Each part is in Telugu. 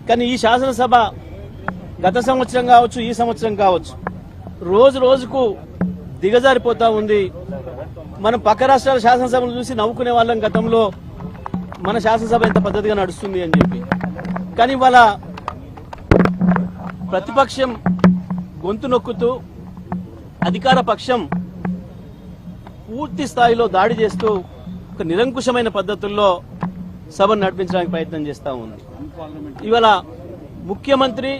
కానీ ఈ శాసనసభ గత సంవత్సరం కావచ్చు, ఈ సంవత్సరం కావచ్చు, రోజు రోజుకు దిగజారిపోతా ఉంది. మనం పక్క రాష్ట్రాల శాసనసభను చూసి నవ్వుకునే వాళ్ళం గతంలో, మన శాసనసభ ఎంత పద్ధతిగా నడుస్తుంది అని చెప్పి. కానీ వాళ్ళ ప్రతిపక్షం గొంతు నొక్కుతూ అధికార పక్షం పూర్తి స్థాయిలో దాడి చేస్తూ ఒక నిరంకుశమైన పద్ధతుల్లో సభను నడిపించడానికి ప్రయత్నం చేస్తూ ఉంది. ఇవాళ ముఖ్యమంత్రి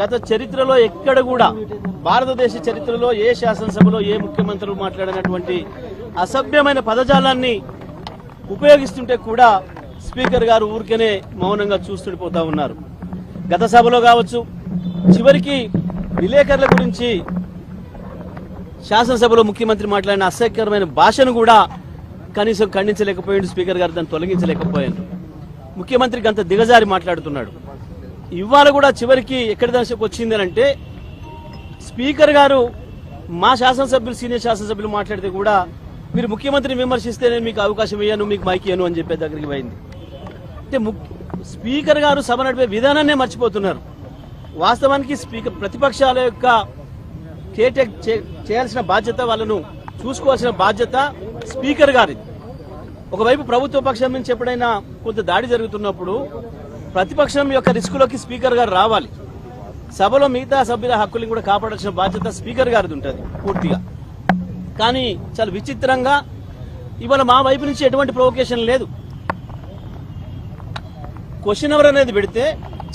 గత చరిత్రలో ఎక్కడ కూడా, భారతదేశ చరిత్రలో ఏ శాసనసభలో ఏ ముఖ్యమంత్రులు మాట్లాడినటువంటి అసభ్యమైన పదజాలాన్ని ఉపయోగిస్తుంటే కూడా స్పీకర్ గారు ఊరికేనే మౌనంగా చూస్తుండిపోతా ఉన్నారు. గత సభలో కావచ్చు, చివరికి విలేకరుల గురించి శాసనసభలో ముఖ్యమంత్రి మాట్లాడిన అసహ్యకరమైన భాషను కూడా కనీసం ఖండించలేకపోయాడు స్పీకర్ గారు, దాన్ని తొలగించలేకపోయాడు. ముఖ్యమంత్రికి అంత దిగజారి మాట్లాడుతున్నాడు. ఇవాళ కూడా చివరికి ఎక్కడి దశకు వచ్చింది అంటే, స్పీకర్ గారు మా శాసనసభ్యులు, సీనియర్ శాసనసభ్యులు మాట్లాడితే కూడా మీరు ముఖ్యమంత్రిని విమర్శిస్తే నేను మీకు అవకాశం ఇయ్యాను, మీకు మైక్ ఇయ్యను అని చెప్పే దగ్గరికి పోయింది. అంటే స్పీకర్ గారు సభ నడిపే విధానాన్నే మర్చిపోతున్నారు. వాస్తవానికి స్పీకర్ ప్రతిపక్షాల యొక్క కేటెక్ చేయాల్సిన బాధ్యత, వాళ్ళను చూసుకోవాల్సిన బాధ్యత స్పీకర్ గారిది. ఒకవైపు ప్రభుత్వ పక్షం నుంచి ఎప్పుడైనా కొంత దాడి జరుగుతున్నప్పుడు ప్రతిపక్షం యొక్క రిస్కులోకి స్పీకర్ గారు రావాలి. సభలో మిగతా సభ్యుల హక్కులను కూడా కాపాడాల్సిన బాధ్యత స్పీకర్ గారిది ఉంటుంది పూర్తిగా. కానీ చాలా విచిత్రంగా ఇవాళ మా వైపు నుంచి ఎటువంటి ప్రొవొకేషన్ లేదు. క్వశ్చన్ అవర్ అనేది పెడితే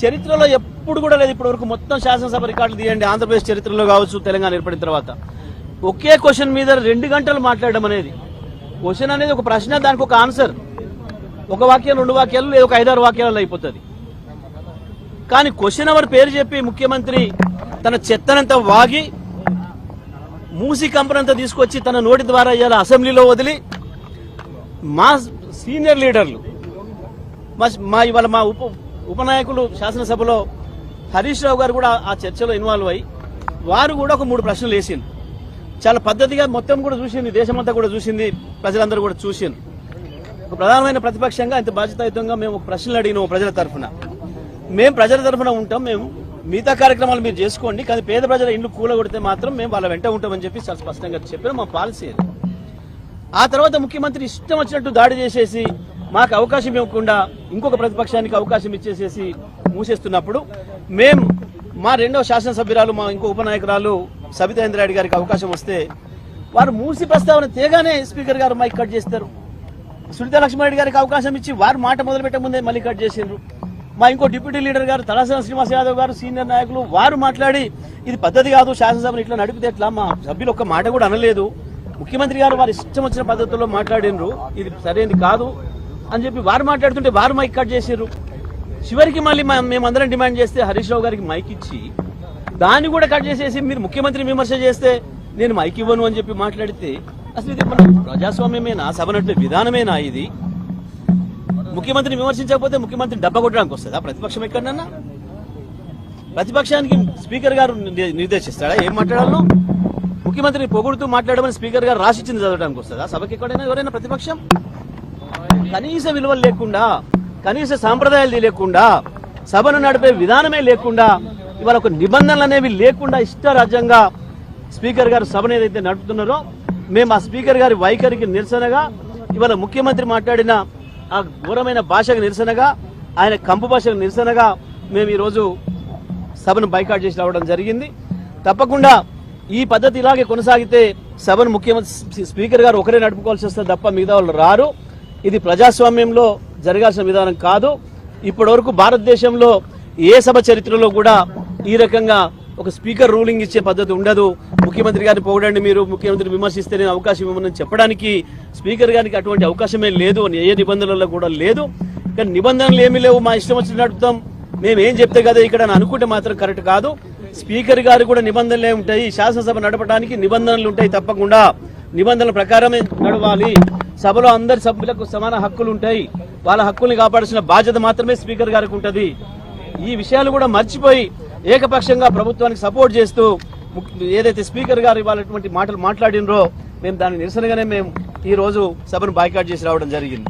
చరిత్రలో ఎప్పుడు కూడా లేదు. ఇప్పటి వరకు మొత్తం శాసనసభ రికార్డులు తీయండి, ఆంధ్రప్రదేశ్ చరిత్రలో కావచ్చు, తెలంగాణ ఏర్పడిన తర్వాత ఒకే క్వశ్చన్ మీద 2 గంటలు మాట్లాడడం అనేది, క్వశ్చన్ అనేది ఒక ప్రశ్న, దానికి ఒక ఆన్సర్, ఒక వాక్యం 2 వాక్యాలు లేదా ఒక 5-6 వాక్యాలలో అయిపోతుంది. కానీ క్వశ్చన్ అవర్ పేరు చెప్పి ముఖ్యమంత్రి తన చెత్తనంతా వాగి మూసి కంపనంతా తీసుకొచ్చి తన నోటి ద్వారా ఇవాళ అసెంబ్లీలో వదిలి మా సీనియర్ లీడర్లు, ఇవాళ మా ఉపనాయకులు శాసనసభలో హరీష్ రావు గారు కూడా ఆ చర్చలో ఇన్వాల్వ్ అయ్యి వారు కూడా ఒక 3 ప్రశ్నలు వేసింది. చాలా పద్ధతిగా మొత్తం కూడా చూసింది, దేశమంతా కూడా చూసింది, ప్రజలందరూ కూడా చూసింది. ఒక ప్రధానమైన ప్రతిపక్షంగా ఇంత బాధ్యతాయుతంగా మేము ప్రశ్నలు అడిగినాం ప్రజల తరఫున. మేము ప్రజల తరఫున ఉంటాం, మేము మిగతా కార్యక్రమాలు మీరు చేసుకోండి, కానీ పేద ప్రజల ఇండ్లు కూలగొడితే మాత్రం మేము వాళ్ళ వెంట ఉంటామని చెప్పి చాలా స్పష్టంగా చెప్పారు. మా పాలసీ అది. ఆ తర్వాత ముఖ్యమంత్రి ఇష్టం వచ్చినట్టు దాడి చేసేసి మాకు అవకాశం ఇవ్వకుండా ఇంకొక ప్రతిపక్షానికి అవకాశం ఇచ్చేసేసి మూసేస్తున్నప్పుడు మేము మా 2వ శాసనసభ్యురాలు, మా ఇంకో ఉపనాయకురాలు సబితా ఇంద్రారెడ్డి గారికి అవకాశం వస్తే వారు మూసి ప్రస్తావన తేగానే స్పీకర్ గారు మైక్ కట్ చేస్తారు. సునీతా లక్ష్మారెడ్డి గారికి అవకాశం ఇచ్చి వారు మాట మొదలుపెట్టే ముందే మళ్ళీ కట్ చేసిండ్రు. మా ఇంకో డిప్యూటీ లీడర్ గారు తలసాని శ్రీనివాస్ యాదవ్ గారు, సీనియర్ నాయకులు, వారు మాట్లాడి ఇది పద్ధతి కాదు, శాసనసభను ఇట్లా నడిపితే ఎట్లా, మా సభ్యులు ఒక్క మాట కూడా అనలేదు, ముఖ్యమంత్రి గారు వారి ఇష్టం వచ్చిన పద్ధతుల్లో మాట్లాడినరు, ఇది సరైనది కాదు అని చెప్పి వారు మాట్లాడుతుంటే వారు మైక్ కట్ చేసారు. చివరికి మళ్ళీ మేమందరం డిమాండ్ చేస్తే హరీష్ రావు గారికి మైక్ ఇచ్చి దాన్ని కూడా కట్ చేసేసి మీరు ముఖ్యమంత్రి విమర్శ చేస్తే నేను మైక్ ఇవ్వను అని చెప్పి మాట్లాడితే అసలు ఇది మన ప్రజాస్వామ్యమేనా, సభ నడిపే విధానమేనా? ఇది ముఖ్యమంత్రిని విమర్శించకపోతే ముఖ్యమంత్రి డబ్బా కొట్టడానికి వస్తుందా ప్రతిపక్షం ఎక్కడన్నా? ప్రతిపక్షానికి స్పీకర్ గారు నిర్దేశిస్తాడా ఏం మాట్లాడాలో? ముఖ్యమంత్రిని పొగుడుతూ మాట్లాడమని స్పీకర్ గారు రాసిచ్చింది చదవడానికి వస్తుందా సభకి ఎక్కడైనా ఎవరైనా ప్రతిపక్షం? కనీస విలువలు లేకుండా, కనీస సాంప్రదాయాలు లేకుండా, సభను నడిపే విధానమే లేకుండా, ఇవాళ ఒక నిబంధనలు అనేవి లేకుండా ఇష్టారాజ్యంగా స్పీకర్ గారు సభను ఏదైతే నడుపుతున్నారో మేము ఆ స్పీకర్ గారి వైఖరికి నిరసనగా, ఇవాళ ముఖ్యమంత్రి మాట్లాడిన ఆ ఘోరమైన భాషకు నిరసనగా, ఆయన కంపు భాషకు నిరసనగా మేము ఈరోజు సభను బైకాట్ చేసి రావడం జరిగింది. తప్పకుండా ఈ పద్ధతి ఇలాగే కొనసాగితే సభను ముఖ్యమంత్రి స్పీకర్ గారు ఒకరే నడుపుకోవాల్సి వస్తుంది తప్ప మిగతా వాళ్ళు రారు. ఇది ప్రజాస్వామ్యంలో జరగాల్సిన విధానం కాదు. ఇప్పటివరకు భారతదేశంలో ఏ సభ చరిత్రలో కూడా ఈ రకంగా ఒక స్పీకర్ రూలింగ్ ఇచ్చే పద్ధతి ఉండదు. ముఖ్యమంత్రి గారిని పొగడండి, మీరు ముఖ్యమంత్రి విమర్శిస్తే నేను అవకాశం ఇవ్వమని చెప్పడానికి స్పీకర్ గారికి అటువంటి అవకాశమే లేదు, ఏ నిబంధనలలో కూడా లేదు. కానీ నిబంధనలు ఏమీ లేవు, మా ఇష్టం వచ్చి నడుపుతాం, మేము ఏం చెప్తే కదా ఇక్కడ అనుకుంటే మాత్రం కరెక్ట్ కాదు. స్పీకర్ గారు కూడా నిబంధనలే ఉంటాయి, శాసనసభ నడపడానికి నిబంధనలు ఉంటాయి, తప్పకుండా నిబంధనల ప్రకారమే నడవాలి. సభలో అందరి సభ్యులకు సమాన హక్కులు ఉంటాయి, వాళ్ళ హక్కుల్ని కాపాడాల్సిన బాధ్యత మాత్రమే స్పీకర్ గారికి ఉంటుంది. ఈ విషయాలు కూడా మర్చిపోయి ఏకపక్షంగా ప్రభుత్వానికి సపోర్ట్ చేస్తూ ఏదైతే స్పీకర్ గారు ఇవాళటువంటి మాటలు మాట్లాడినరో మేము దాని నిరసనగానే మేము ఈ రోజు సభను బాయ్కాట్ చేసి రావడం జరిగింది.